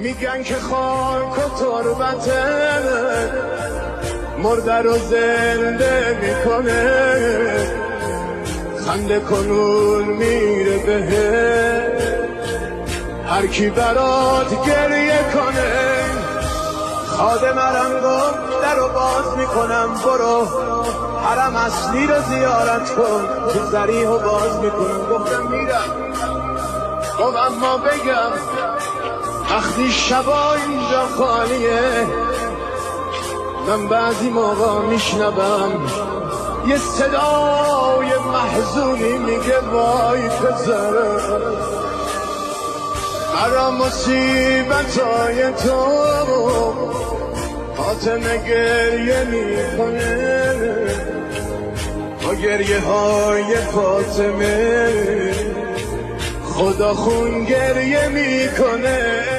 میگن که خاک و تربته مرده رو زنده میکنه، خنده کنون میره بهه، هر کی برات گریه کنه. خادم رنگم در رو باز میکنم، برو حرم اصلی رو زیارت کن، تو ذریح رو باز میکنم. گفتم میرم، گفت اما بگم وقتی شبا اینجا خالیه، من بعضی موقع میشنوم یه صدای محزونی میگه وای پسره، مرا مصیبتای تو فاطمه گریه میکنه، با گریه های فاطمه خدا خون گریه میکنه.